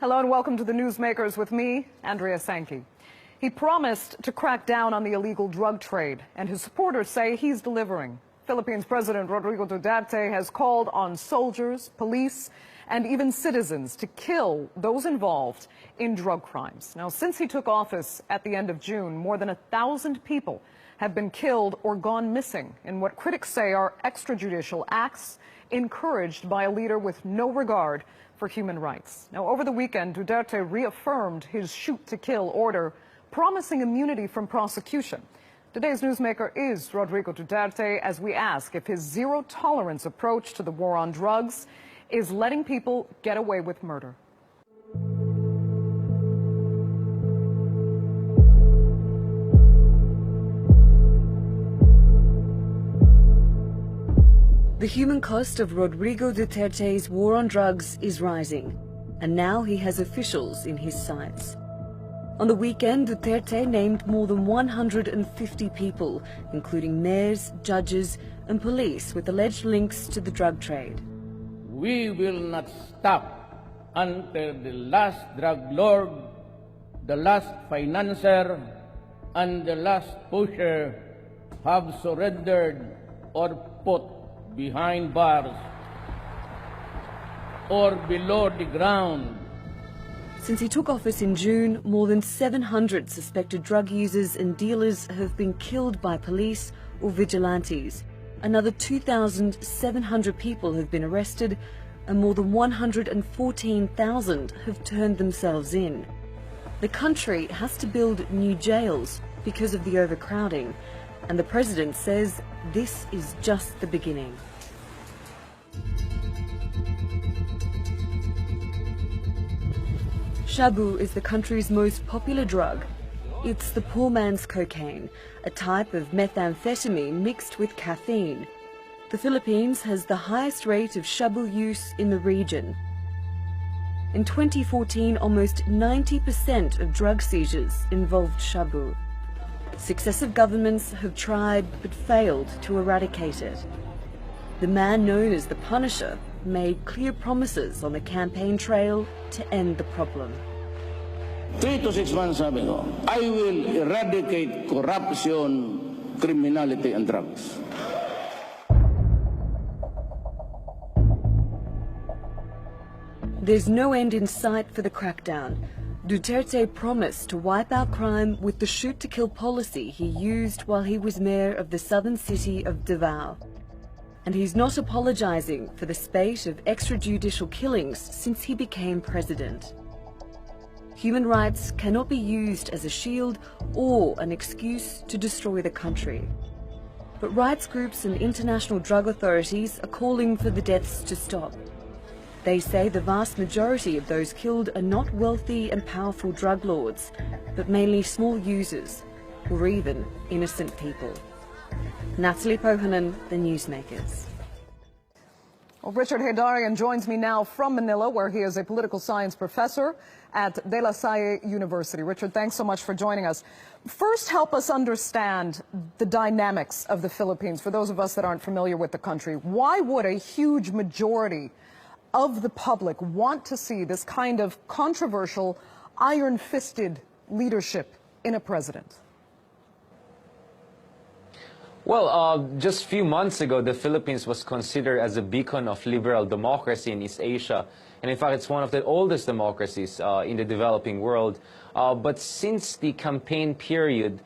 Hello and welcome to the Newsmakers with me, Andrea Sankey. He promised to crack down on the illegal drug trade, and his supporters say he's delivering. Philippines President Rody Duterte has called on soldiers, police, and even citizens to kill those involved in drug crimes. Now, since he took office at the end of June, more than 1,000 people have been killed or gone missing in what critics say are extrajudicial acts encouraged by a leader with no regard for human rights. Now, over the weekend, Duterte reaffirmed his shoot-to-kill order, promising immunity from prosecution. Today's newsmaker is Rody Duterte, as we ask if his zero-tolerance approach to the war on drugs is letting people get away with murder. The human cost of Rodrigo Duterte's war on drugs is rising, and now he has officials in his sights. On the weekend, Duterte named more than 150 people, including mayors, judges, and police with alleged links to the drug trade. We will not stop until the last drug lord, the last financier, and the last pusher have surrendered or put behind bars or below the ground. Since he took office in June, more than 700 suspected drug users and dealers have been killed by police or vigilantes. Another 2,700 people have been arrested, and more than 114,000 have turned themselves in. The country has to build new jails because of the overcrowding, and the president says this is just the beginning. Shabu is the country's most popular drug. It's the poor man's cocaine, a type of methamphetamine mixed with caffeine. The Philippines has the highest rate of shabu use in the region. In 2014, almost 90% of drug seizures involved shabu. Successive governments have tried but failed to eradicate it. The man known as the Punisher made clear promises on the campaign trail to end the problem. 3 to 6 months, sabi ko, I will eradicate corruption, criminality, and drugs. There's no end in sight for the crackdown. Duterte promised to wipe out crime with the shoot-to-kill policy he used while he was mayor of the southern city of Davao. And he's not apologizing for the spate of extrajudicial killings since he became president. Human rights cannot be used as a shield or an excuse to destroy the country. But rights groups and international drug authorities are calling for the deaths to stop. They say the vast majority of those killed are not wealthy and powerful drug lords, but mainly small users, or even innocent people. Natalie Pohanan, The Newsmakers. Well, Richard Heydarian joins me now from Manila, where he is a political science professor at De La Salle University. Richard, thanks so much for joining us. First, help us understand the dynamics of the Philippines, for those of us that aren't familiar with the country. Why would a huge majority of the public want to see this kind of controversial, iron-fisted leadership in a president? Well, just a few months ago, the Philippines was considered as a beacon of liberal democracy in East Asia. And in fact, it's one of the oldest democracies in the developing world. But since the campaign period,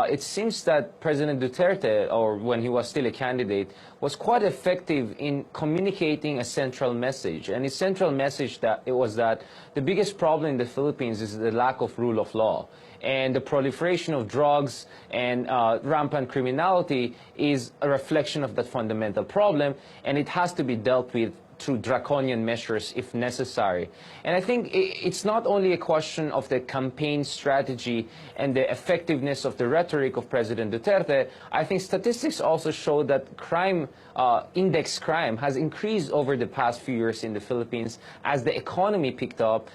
it seems that President Duterte, or when he was still a candidate, was quite effective in communicating a central message. And his central message was that the biggest problem in the Philippines is the lack of rule of law. And the proliferation of drugs and rampant criminality is a reflection of that fundamental problem, and it has to be dealt with through draconian measures if necessary. And I think it's not only a question of the campaign strategy and the effectiveness of the rhetoric of President Duterte. I think statistics also show that index crime has increased over the past few years in the Philippines as the economy picked up.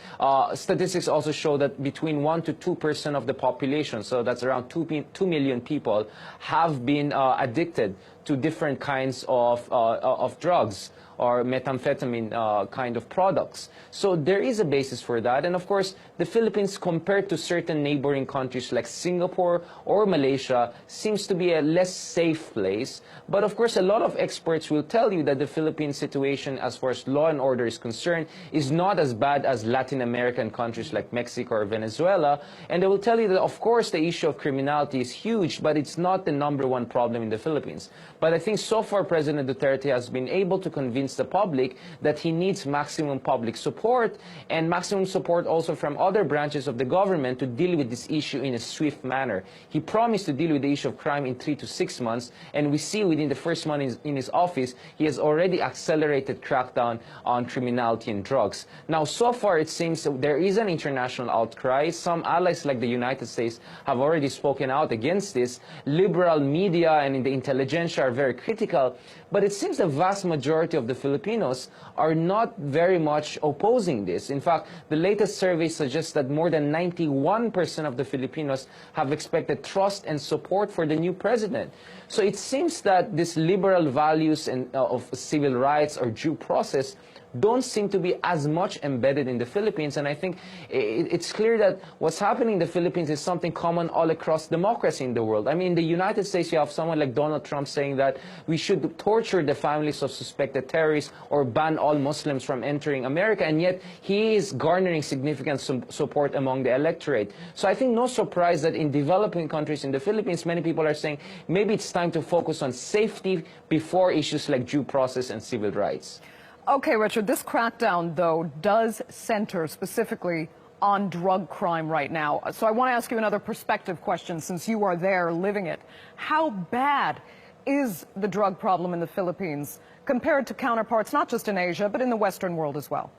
Statistics also show that between 1 to 2% of the population, so that's around 2 million people, have been addicted to different kinds of drugs or methamphetamine kind of products. So there is a basis for that. And of course, the Philippines, compared to certain neighboring countries like Singapore or Malaysia, seems to be a less safe place. But of course, a lot of experts will tell you that the Philippine situation, as far as law and order is concerned, is not as bad as Latin American countries like Mexico or Venezuela. And they will tell you that, of course, the issue of criminality is huge, but it's not the #1 problem in the Philippines. But I think so far, President Duterte has been able to convince the public that he needs maximum public support and maximum support also from other branches of the government to deal with this issue in a swift manner. He promised to deal with the issue of crime in 3 to 6 months, and we see within the first month in his office, he has already accelerated crackdown on criminality and drugs. Now, so far, it seems that there is an international outcry. Some allies like the United States have already spoken out against this. Liberal media and in the intelligentsia are very critical, but it seems the vast majority of the Filipinos are not very much opposing this. In fact, the latest survey suggests that more than 91% of the Filipinos have expected trust and support for the new president. So it seems that these liberal values of civil rights or due process don't seem to be as much embedded in the Philippines. And I think it's clear that what's happening in the Philippines is something common all across democracy in the world. I mean, in the United States, you have someone like Donald Trump saying that we should torture the families of suspected terrorists or ban all Muslims from entering America, and yet he is garnering significant support among the electorate. So I think no surprise that in developing countries in the Philippines, many people are saying maybe it's time to focus on safety before issues like due process and civil rights. Okay, Richard, this crackdown, though, does center specifically on drug crime right now. So I want to ask you another perspective question, since you are there living it. How bad is the drug problem in the Philippines compared to counterparts, not just in Asia, but in the Western world as well?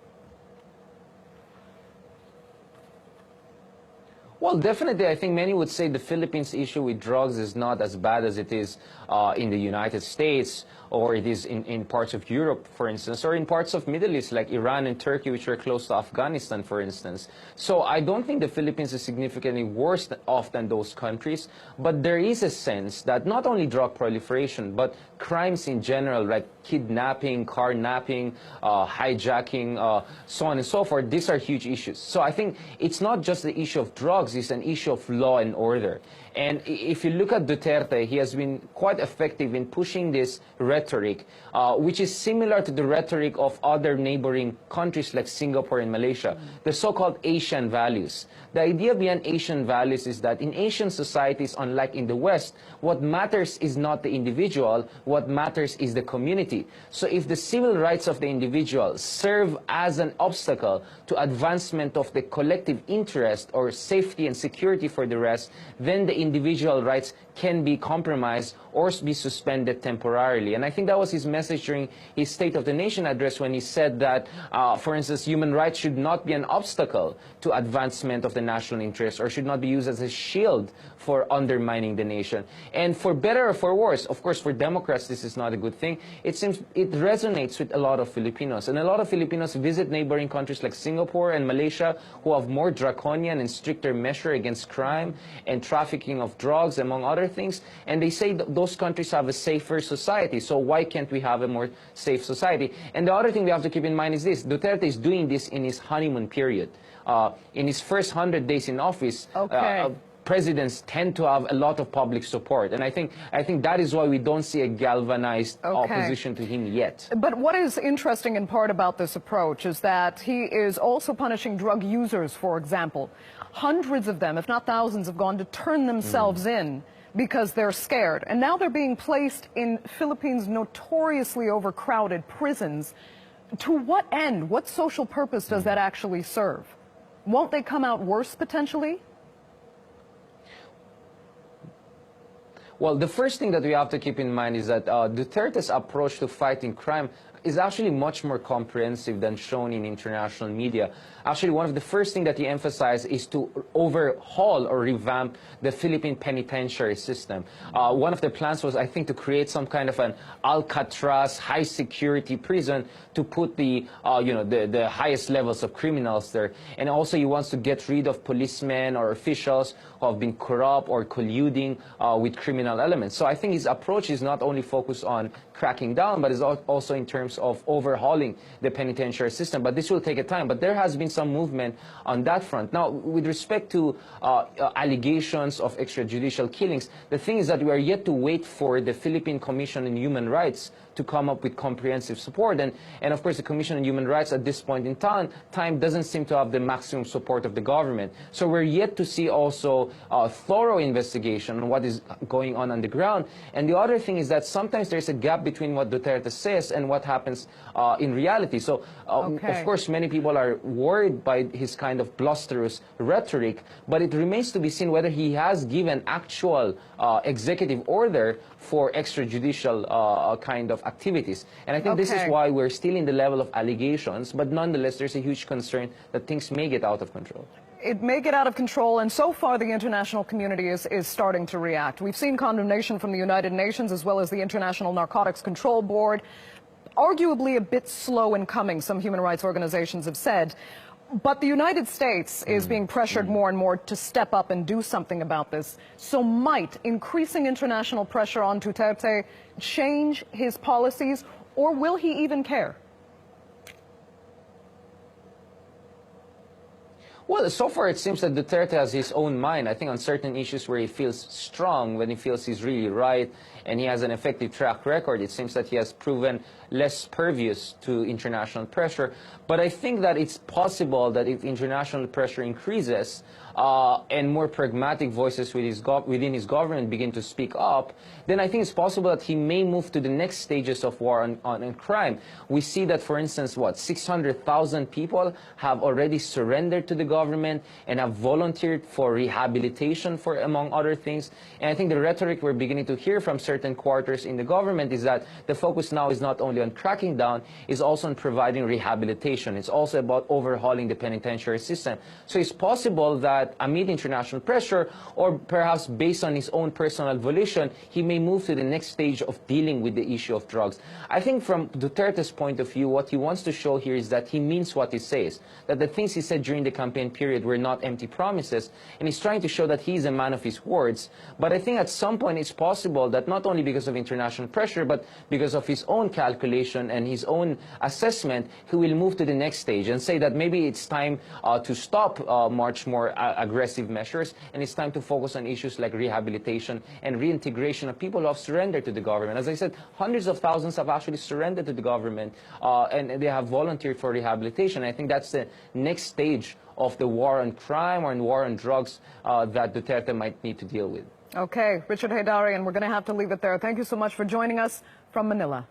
Well, definitely, I think many would say the Philippines' issue with drugs is not as bad as it is in the United States, or it is in parts of Europe, for instance, or in parts of Middle East like Iran and Turkey, which are close to Afghanistan, for instance. So I don't think the Philippines is significantly worse off than those countries, but there is a sense that not only drug proliferation, but crimes in general, like kidnapping, carnapping, hijacking, so on and so forth, these are huge issues. So I think it's not just the issue of drugs, it's an issue of law and order. And if you look at Duterte, he has been quite effective in pushing this rhetoric, which is similar to the rhetoric of other neighboring countries like Singapore and Malaysia, the so-called Asian values. The idea behind Asian values is that in Asian societies, unlike in the West, what matters is not the individual, what matters is the community. So if the civil rights of the individual serve as an obstacle to advancement of the collective interest or safety and security for the rest, then the individual rights can be compromised or be suspended temporarily. And I think that was his message during his State of the Nation address when he said that, for instance, human rights should not be an obstacle to advancement of the national interest or should not be used as a shield for undermining the nation. And for better or for worse, of course, for Democrats, this is not a good thing. It seems it resonates with a lot of Filipinos. And a lot of Filipinos visit neighboring countries like Singapore and Malaysia, who have more draconian and stricter measure against crime and trafficking of drugs, among other things. And they say that those countries have a safer society. So why can't we have a more safe society? And the other thing we have to keep in mind is this. Duterte is doing this in his honeymoon period. In his first 100 days in office, presidents tend to have a lot of public support. And I think that is why we don't see a galvanized opposition to him yet. But what is interesting in part about this approach is that he is also punishing drug users, for example. Hundreds of them, if not thousands, have gone to turn themselves in because they're scared. And now they're being placed in Philippines' notoriously overcrowded prisons. To what end? What social purpose does that actually serve? Won't they come out worse potentially? Well, the first thing that we have to keep in mind is that Duterte's approach to fighting crime is actually much more comprehensive than shown in international media. Actually, one of the first things that he emphasized is to overhaul or revamp the Philippine penitentiary system. One of the plans was, I think, to create some kind of an Alcatraz high-security prison to put the highest levels of criminals there. And also, he wants to get rid of policemen or officials who have been corrupt or colluding with criminal elements. So I think his approach is not only focused on cracking down, but is also in terms of overhauling the penitentiary system. But this will take a time. But there has been some movement on that front. Now, with respect to allegations of extrajudicial killings, the thing is that we are yet to wait for the Philippine Commission on Human Rights to come up with comprehensive support. And of course, the Commission on Human Rights at this point in time doesn't seem to have the maximum support of the government. So we're yet to see also a thorough investigation on what is going on the ground. And the other thing is that sometimes there's a gap between what Duterte says and what happens in reality. So, of course, many people are worried by his kind of blusterous rhetoric, but it remains to be seen whether he has given actual executive order for extrajudicial kind of activities. And I think this is why we're still in the level of allegations, but nonetheless, there's a huge concern that things may get out of control. It may get out of control, and so far the international community is starting to react. We've seen condemnation from the United Nations as well as the International Narcotics Control Board. Arguably a bit slow in coming, some human rights organizations have said. But the United States is being pressured more and more to step up and do something about this. So might increasing international pressure on Duterte change his policies, or will he even care? Well, so far it seems that Duterte has his own mind. I think on certain issues where he feels strong, when he feels he's really right, and he has an effective track record, it seems that he has proven less pervious to international pressure. But I think that it's possible that if international pressure increases and more pragmatic voices within his government begin to speak up, then I think it's possible that he may move to the next stages of war on crime. We see that, for instance, 600,000 people have already surrendered to the government and have volunteered for rehabilitation, among other things. And I think the rhetoric we're beginning to hear from certain quarters in the government is that the focus now is not only on cracking down, it's also on providing rehabilitation. It's also about overhauling the penitentiary system. So it's possible that amid international pressure, or perhaps based on his own personal volition, he may move to the next stage of dealing with the issue of drugs. I think from Duterte's point of view, what he wants to show here is that he means what he says, that the things he said during the campaign period were not empty promises, and he's trying to show that he's a man of his words. But I think at some point it's possible that not only because of international pressure, but because of his own calculation and his own assessment, he will move to the next stage and say that maybe it's time to stop much more aggressive measures, and it's time to focus on issues like rehabilitation and reintegration of people who have surrendered to the government. As I said, hundreds of thousands have actually surrendered to the government, and they have volunteered for rehabilitation. I think that's the next stage of the war on crime or war on drugs that Duterte might need to deal with. Okay, Richard Heydarian, we're going to have to leave it there. Thank you so much for joining us from Manila.